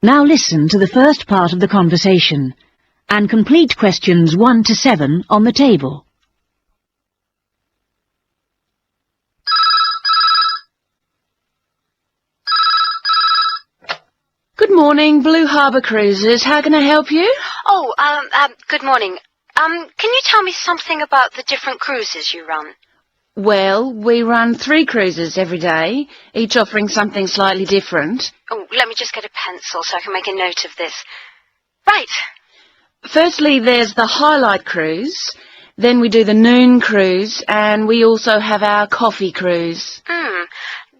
Now listen to the first part of the conversation and complete questions 1 to 7 on the table. Good morning, Blue Harbour Cruises. How can I help you? Oh, good morning. Can you tell me something about the different cruises you run? Well, we run 3 cruises every day, each offering something slightly different. Oh, let me just get a pencil so I can make a note of this. Right. Firstly, there's the Highlight Cruise, then we do the Noon Cruise, and we also have our Coffee Cruise.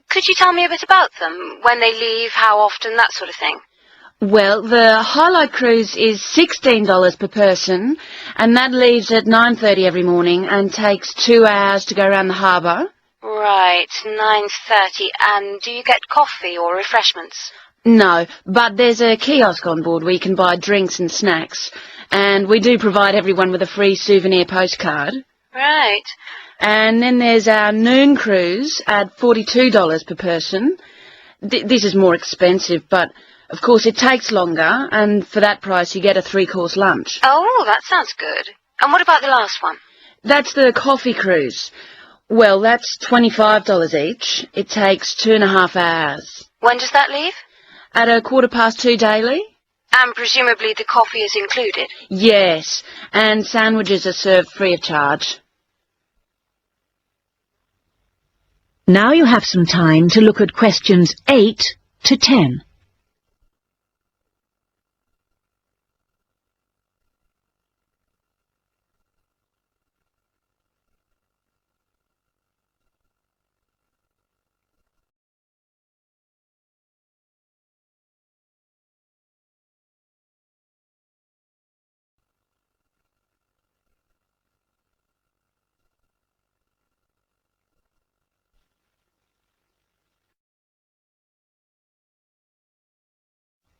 Could you tell me a bit about them? When they leave, how often, that sort of thing? Well, the Highlight Cruise is $16 per person, and that leaves at 9:30 every morning and takes 2 hours to go around the harbour. Right, 9:30. And do you get coffee or refreshments? No, but there's a kiosk on board where you can buy drinks and snacks, and we do provide everyone with a free souvenir postcard. Right. And then there's our Noon Cruise at $42 per person. This is more expensive, but of course it takes longer, and for that price you get a 3-course lunch. Oh, that sounds good. And what about the last one? That's the Coffee Cruise. Well, that's $25 each. It takes 2.5 hours. When does that leave? At 2:15 daily? And presumably the coffee is included? Yes, and sandwiches are served free of charge. Now you have some time to look at questions 8 to 10.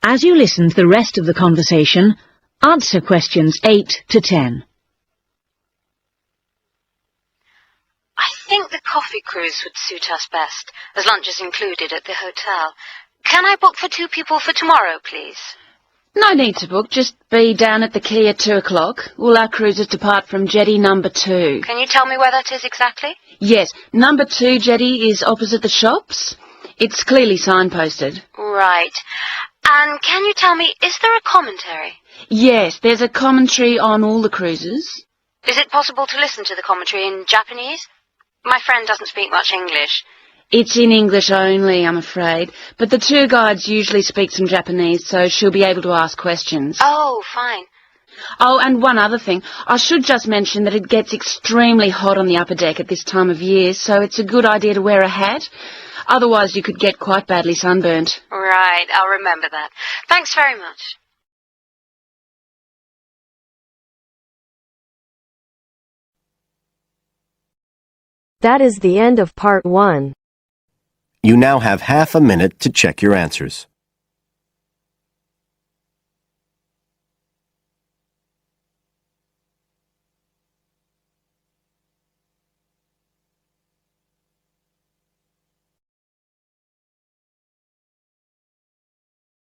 As you listen to the rest of the conversation, answer questions 8 to 10. I think the coffee cruise would suit us best, as lunch is included at the hotel. Can I book for 2 people for tomorrow, please? No need to book, just be down at the quay at 2 o'clock. All our cruises depart from jetty number 2. Can you tell me where that is exactly? Yes, number 2 jetty is opposite the shops. It's clearly signposted. Right. And can you tell me, is there a commentary? Yes, there's a commentary on all the cruises. Is it possible to listen to the commentary in Japanese? My friend doesn't speak much English. It's in English only, I'm afraid, but the tour guides usually speak some Japanese, so she'll be able to ask questions. Oh, fine. Oh, and one other thing. I should just mention that it gets extremely hot on the upper deck at this time of year, so it's a good idea to wear a hat. Otherwise, you could get quite badly sunburnt. Right, I'll remember that. Thanks very much. That is the end of part 1. You now have half a minute to check your answers.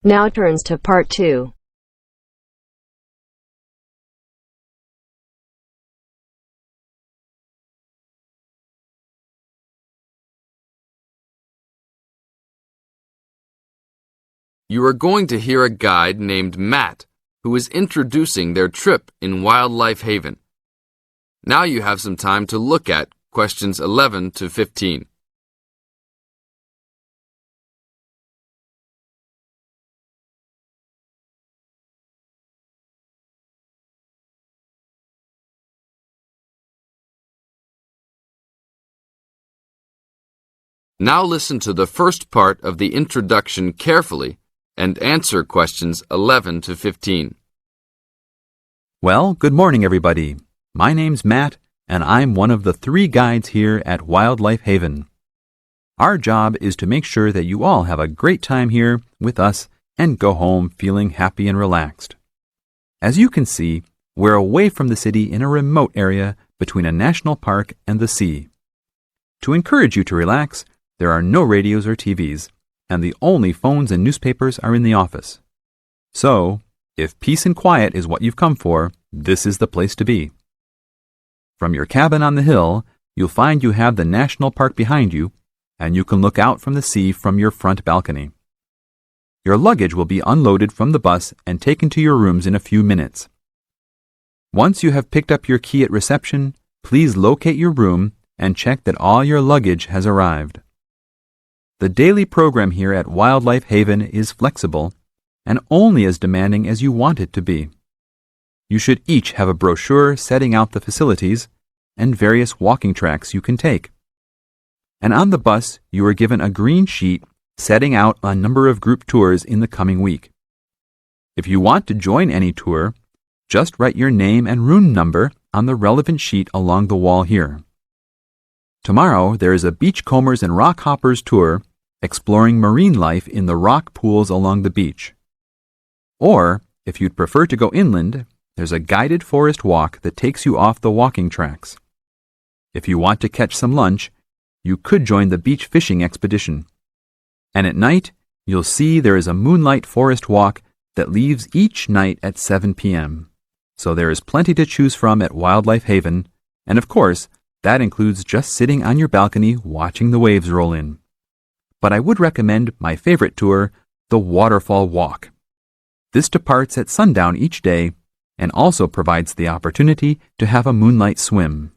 Now turns to part 2. You are going to hear a guide named Matt, who is introducing their trip in Wildlife Haven. Now you have some time to look at questions 11 to 15. Now listen to the first part of the introduction carefully and answer questions 11 to 15. Well, good morning, everybody. My name's Matt, and I'm one of the 3 guides here at Wildlife Haven. Our job is to make sure that you all have a great time here with us and go home feeling happy and relaxed. As you can see, we're away from the city in a remote area between a national park and the sea. To encourage you to relax, there are no radios or TVs, and the only phones and newspapers are in the office. So, if peace and quiet is what you've come for, this is the place to be. From your cabin on the hill, you'll find you have the national park behind you, and you can look out from the sea from your front balcony. Your luggage will be unloaded from the bus and taken to your rooms in a few minutes. Once you have picked up your key at reception, please locate your room and check that all your luggage has arrived. The daily program here at Wildlife Haven is flexible and only as demanding as you want it to be. You should each have a brochure setting out the facilities and various walking tracks you can take. And on the bus, you are given a green sheet setting out a number of group tours in the coming week. If you want to join any tour, just write your name and room number on the relevant sheet along the wall here. Tomorrow, there is a beachcombers and rock hoppers tour exploring marine life in the rock pools along the beach. Or, if you'd prefer to go inland, there's a guided forest walk that takes you off the walking tracks. If you want to catch some lunch, you could join the beach fishing expedition. And at night, you'll see there is a moonlight forest walk that leaves each night at 7 p.m. So there is plenty to choose from at Wildlife Haven, and of course, that includes just sitting on your balcony watching the waves roll in. But I would recommend my favorite tour, the Waterfall Walk. This departs at sundown each day and also provides the opportunity to have a moonlight swim.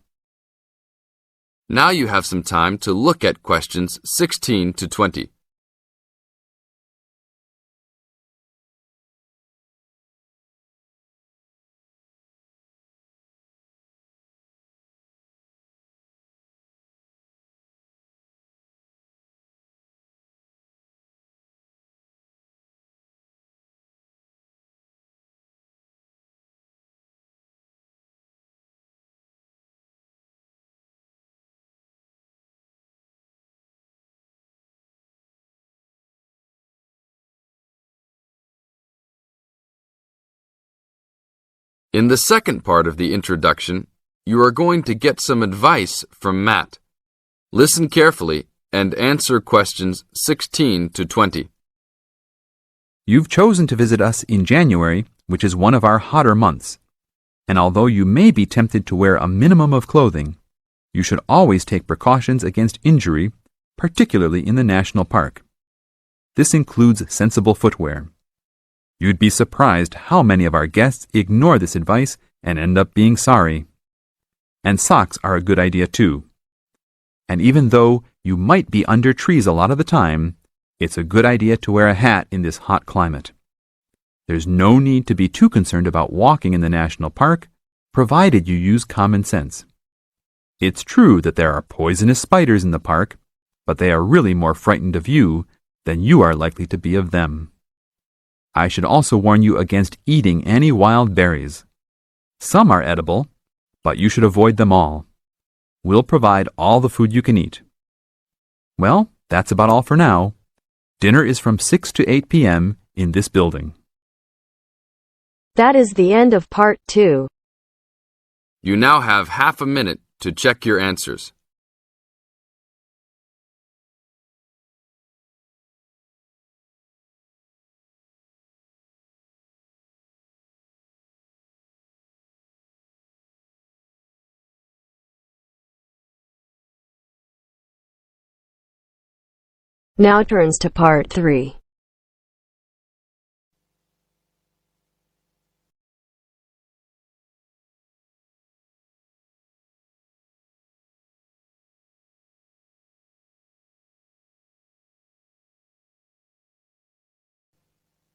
Now you have some time to look at questions 16 to 20. In the second part of the introduction, you are going to get some advice from Matt. Listen carefully and answer questions 16 to 20. You've chosen to visit us in January, which is one of our hotter months. And although you may be tempted to wear a minimum of clothing, you should always take precautions against injury, particularly in the national park. This includes sensible footwear. You'd be surprised how many of our guests ignore this advice and end up being sorry. And socks are a good idea too. And even though you might be under trees a lot of the time, it's a good idea to wear a hat in this hot climate. There's no need to be too concerned about walking in the national park, provided you use common sense. It's true that there are poisonous spiders in the park, but they are really more frightened of you than you are likely to be of them. I should also warn you against eating any wild berries. Some are edible, but you should avoid them all. We'll provide all the food you can eat. Well, that's about all for now. Dinner is from 6 to 8 p.m. in this building. That is the end of part 2. You now have half a minute to check your answers. Now turns to part 3.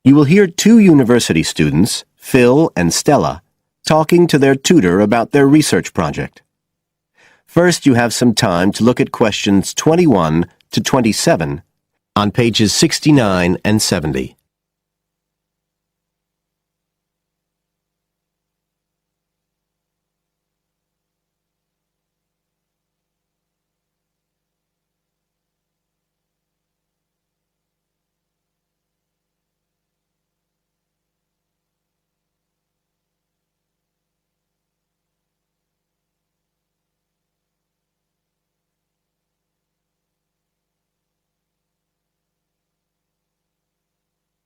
You will hear two university students, Phil and Stella, talking to their tutor about their research project. First, you have some time to look at questions 21 to 27 on pages 69 and 70.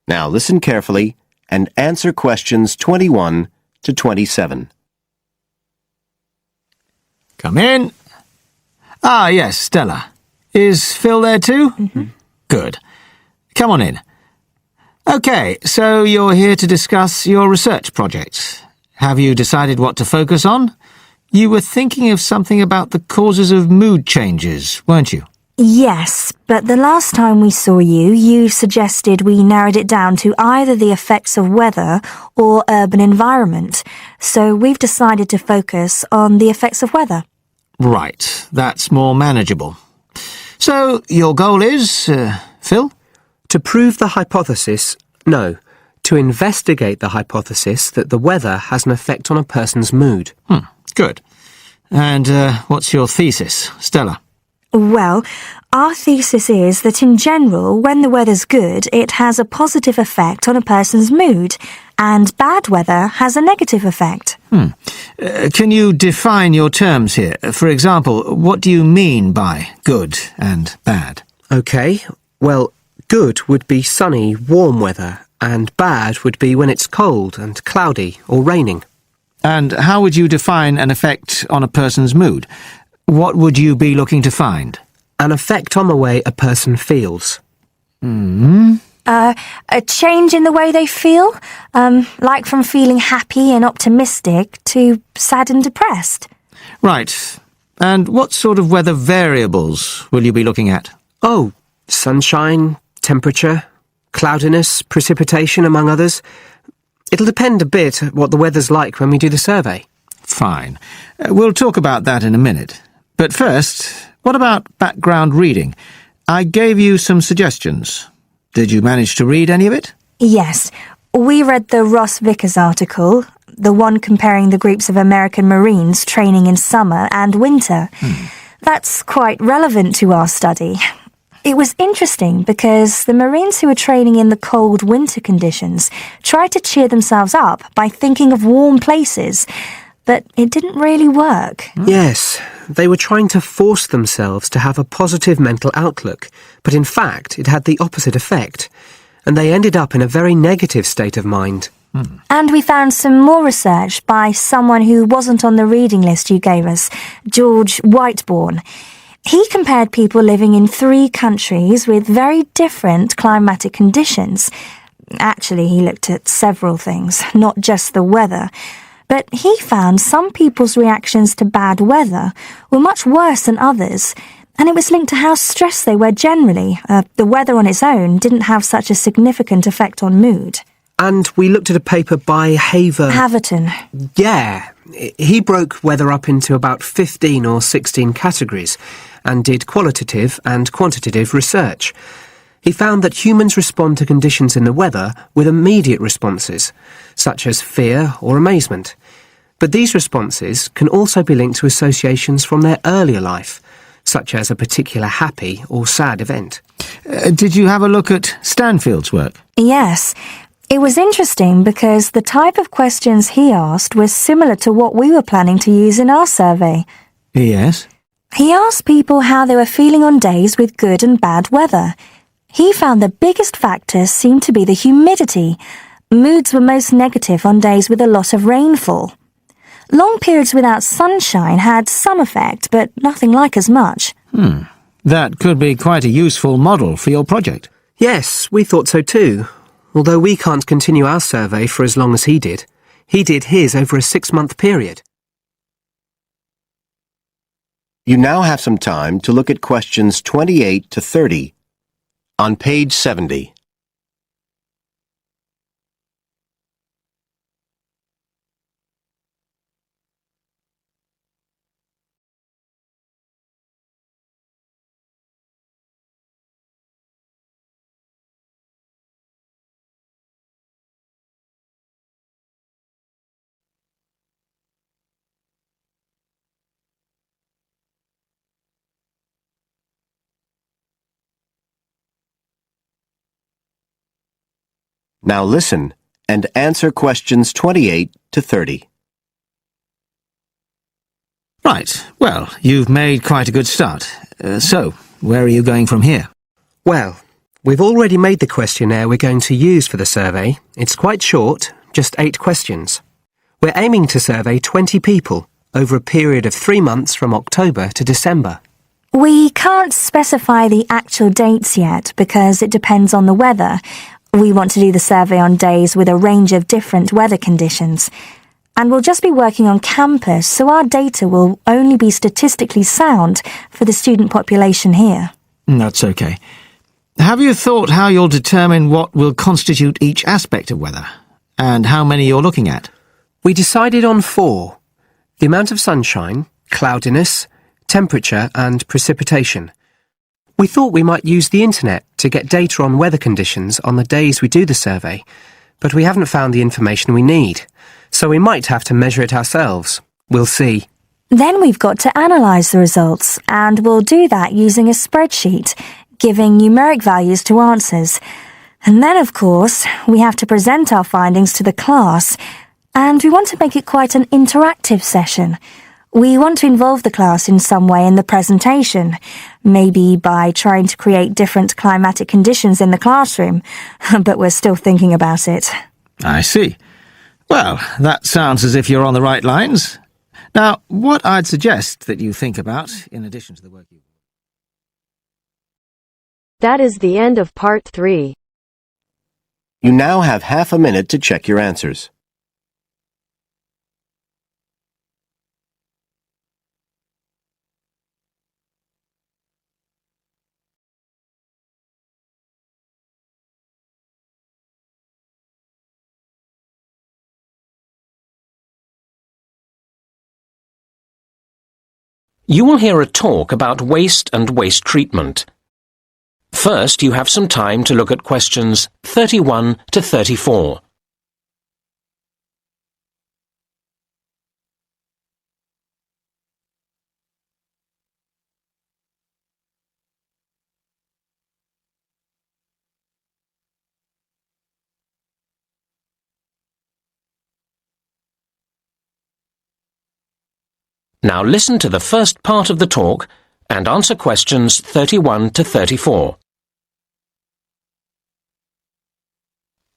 Now listen carefully and answer questions 21 to 27. Come in. Ah, yes, Stella. Is Phil there too? Good. Come on in. OK, so you're here to discuss your research project. Have you decided what to focus on? You were thinking of something about the causes of mood changes, weren't you? Yes, but the last time we saw you, you suggested we narrowed it down to either the effects of weather or urban environment. So we've decided to focus on the effects of weather. Right, that's more manageable. So, your goal is, Phil? To prove the hypothesis, no. To investigate the hypothesis that the weather has an effect on a person's mood. Good. And what's your thesis, Stella? Well, our thesis is that in general, when the weather's good, it has a positive effect on a person's mood, and bad weather has a negative effect. Can you define your terms here? For example, what do you mean by good and bad? OK, well, good would be sunny, warm weather, and bad would be when it's cold and cloudy or raining. And how would you define an effect on a person's mood? What would you be looking to find? An effect on the way a person feels. A change in the way they feel? Like from feeling happy and optimistic to sad and depressed. Right. And what sort of weather variables will you be looking at? Oh, sunshine, temperature, cloudiness, precipitation, among others. It'll depend a bit what the weather's like when we do the survey. Fine. We'll talk about that in a minute. But first, what about background reading? I gave you some suggestions. Did you manage to read any of it? Yes, we read the Ross Vickers article, the one comparing the groups of American Marines training in summer and winter. That's quite relevant to our study. It was interesting because the Marines who were training in the cold winter conditions tried to cheer themselves up by thinking of warm places, but it didn't really work. Yes, they were trying to force themselves to have a positive mental outlook, but in fact it had the opposite effect, and they ended up in a very negative state of mind. And we found some more research by someone who wasn't on the reading list you gave us, George Whiteborn. He compared people living in 3 countries with very different climatic conditions. Actually, he looked at several things, not just the weather. But he found some people's reactions to bad weather were much worse than others, and it was linked to how stressed they were generally. The weather on its own didn't have such a significant effect on mood. And we looked at a paper by Haverton. Yeah, he broke weather up into about 15 or 16 categories and did qualitative and quantitative research. He found that humans respond to conditions in the weather with immediate responses, such as fear or amazement. But these responses can also be linked to associations from their earlier life, such as a particular happy or sad event. Did you have a look at Stanfield's work? Yes. It was interesting because the type of questions he asked was similar to what we were planning to use in our survey. Yes. He asked people how they were feeling on days with good and bad weather. He found the biggest factors seemed to be the humidity. Moods were most negative on days with a lot of rainfall. Long periods without sunshine had some effect, but nothing like as much. That could be quite a useful model for your project. Yes, we thought so too. Although we can't continue our survey for as long as he did. He did his over a 6-month period. You now have some time to look at questions 28 to 30 on page 70. Now listen and answer questions 28 to 30. Right. Well, you've made quite a good start. So, where are you going from here? Well, We've already made the questionnaire we're going to use for the survey. It's quite short, just 8 questions. We're aiming to survey 20 people over a period of 3 months from October to December. We can't specify the actual dates yet because it depends on the weather. We want to do the survey on days with a range of different weather conditions. And we'll just be working on campus, so our data will only be statistically sound for the student population here. That's okay. Have you thought how you'll determine what will constitute each aspect of weather, and how many you're looking at? We decided on 4. The amount of sunshine, cloudiness, temperature and precipitation. We thought we might use the internet to get data on weather conditions on the days we do the survey, but we haven't found the information we need, so we might have to measure it ourselves. We'll see. Then we've got to analyse the results, and we'll do that using a spreadsheet, giving numeric values to answers. And then, of course, we have to present our findings to the class, and we want to make it quite an interactive session. We want to involve the class in some way in the presentation, maybe by trying to create different climatic conditions in the classroom, but we're still thinking about it. I see. Well, that sounds as if you're on the right lines. Now, what I'd suggest that you think about, in addition to the work you... That is the end of part 3. You now have half a minute to check your answers. You will hear a talk about waste and waste treatment. First, you have some time to look at questions 31 to 34. Now listen to the first part of the talk and answer questions 31 to 34.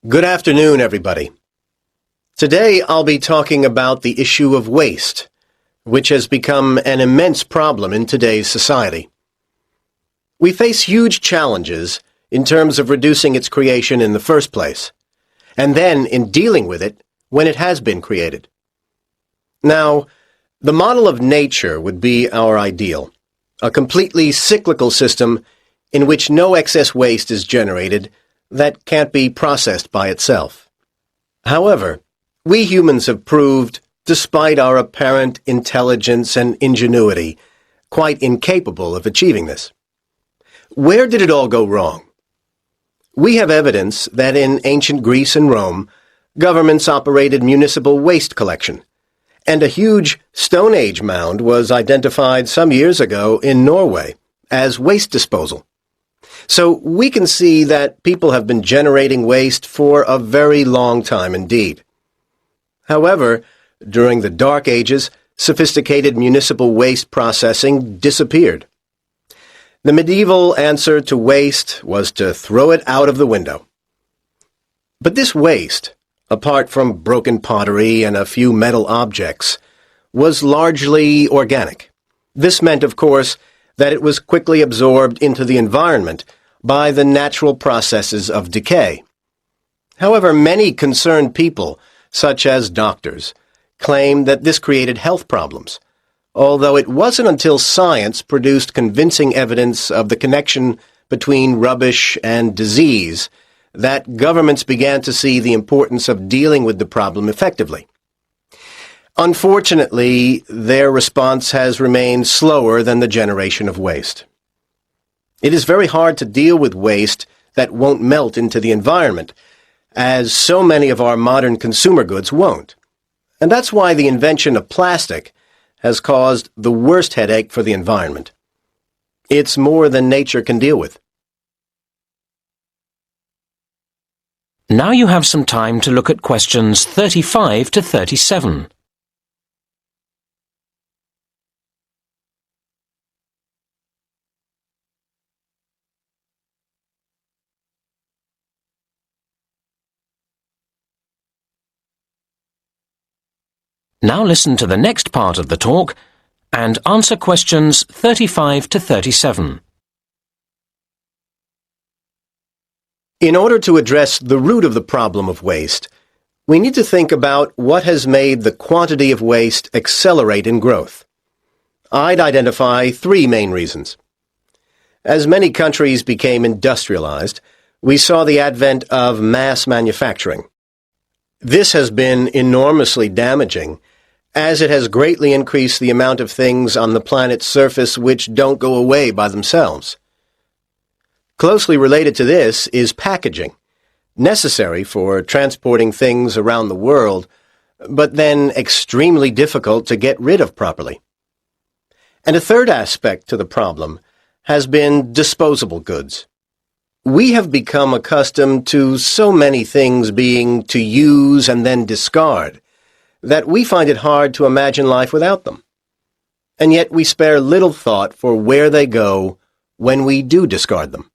Good afternoon, everybody. Today I'll be talking about the issue of waste, which has become an immense problem in today's society. We face huge challenges in terms of reducing its creation in the first place, and then in dealing with it when it has been created. Now, the model of nature would be our ideal, a completely cyclical system in which no excess waste is generated that can't be processed by itself. However, we humans have proved, despite our apparent intelligence and ingenuity, quite incapable of achieving this. Where did it all go wrong? We have evidence that in ancient Greece and Rome, governments operated municipal waste collection, and a huge Stone Age mound was identified some years ago in Norway as waste disposal. So we can see that people have been generating waste for a very long time indeed. However, during the Dark Ages, sophisticated municipal waste processing disappeared. The medieval answer to waste was to throw it out of the window. But this waste, apart from broken pottery and a few metal objects, was largely organic. This meant, of course, that it was quickly absorbed into the environment by the natural processes of decay. However, many concerned people, such as doctors, claim that this created health problems, although it wasn't until science produced convincing evidence of the connection between rubbish and disease that governments began to see the importance of dealing with the problem effectively. Unfortunately, their response has remained slower than the generation of waste. It is very hard to deal with waste that won't melt into the environment, as so many of our modern consumer goods won't. And that's why the invention of plastic has caused the worst headache for the environment. It's more than nature can deal with. Now you have some time to look at questions 35 to 37. Now listen to the next part of the talk and answer questions 35 to 37. In order to address the root of the problem of waste, we need to think about what has made the quantity of waste accelerate in growth. I'd identify three main reasons. As many countries became industrialized, we saw the advent of mass manufacturing. This has been enormously damaging, as it has greatly increased the amount of things on the planet's surface which don't go away by themselves. Closely related to this is packaging, necessary for transporting things around the world, but then extremely difficult to get rid of properly. And a third aspect to the problem has been disposable goods. We have become accustomed to so many things being to use and then discard that we find it hard to imagine life without them. And yet we spare little thought for where they go when we do discard them.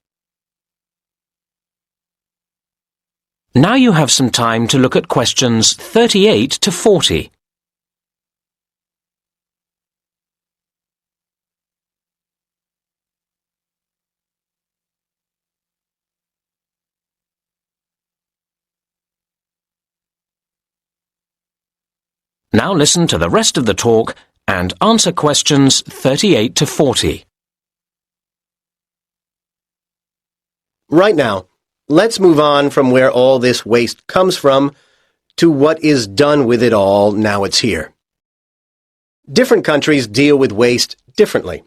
Now you have some time to look at questions 38 to 40. Now listen to the rest of the talk and answer questions 38 to 40. Right now, let's move on from where all this waste comes from to what is done with it all now it's here. Different countries deal with waste differently.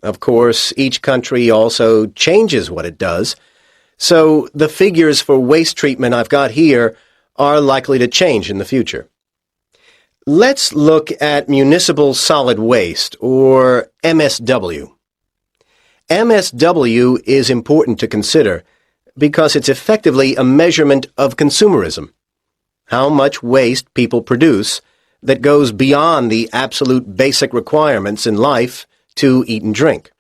Of course, each country also changes what it does, so the figures for waste treatment I've got here are likely to change in the future. Let's look at municipal solid waste, or MSW. MSW is important to consider because it's effectively a measurement of consumerism, how much waste people produce that goes beyond the absolute basic requirements in life to eat and drink.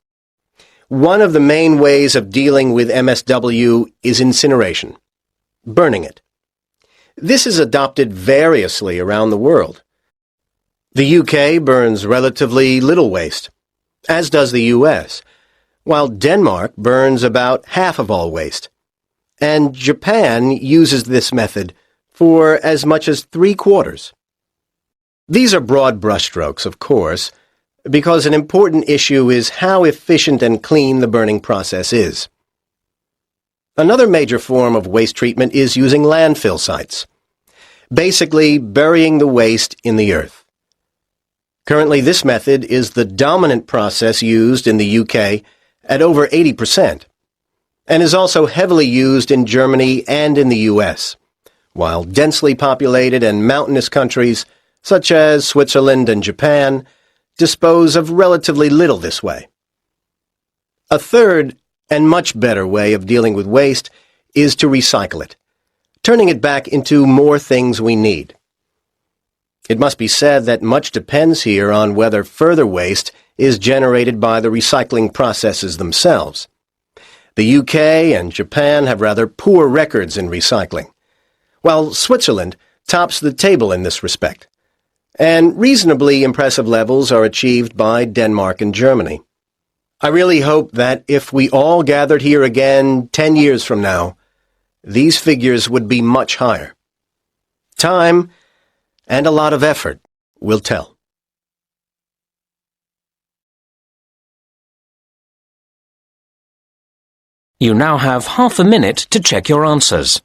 One of the main ways of dealing with MSW is incineration, burning it. This is adopted variously around the world. The UK burns relatively little waste, as does the US, while Denmark burns about half of all waste, and Japan uses this method for as much as 3/4. These are broad brushstrokes, of course, because an important issue is how efficient and clean the burning process is. Another major form of waste treatment is using landfill sites, basically burying the waste in the earth. Currently, this method is the dominant process used in the UK at over 80%, and is also heavily used in Germany and in the US, while densely populated and mountainous countries, such as Switzerland and Japan, dispose of relatively little this way. A third and much better way of dealing with waste is to recycle it, turning it back into more things we need. It must be said that much depends here on whether further waste is generated by the recycling processes themselves. The UK and Japan have rather poor records in recycling, while Switzerland tops the table in this respect, and reasonably impressive levels are achieved by Denmark and Germany. I really hope that if we all gathered here again 10 years from now, these figures would be much higher. Time and a lot of effort will tell. You now have half a minute to check your answers.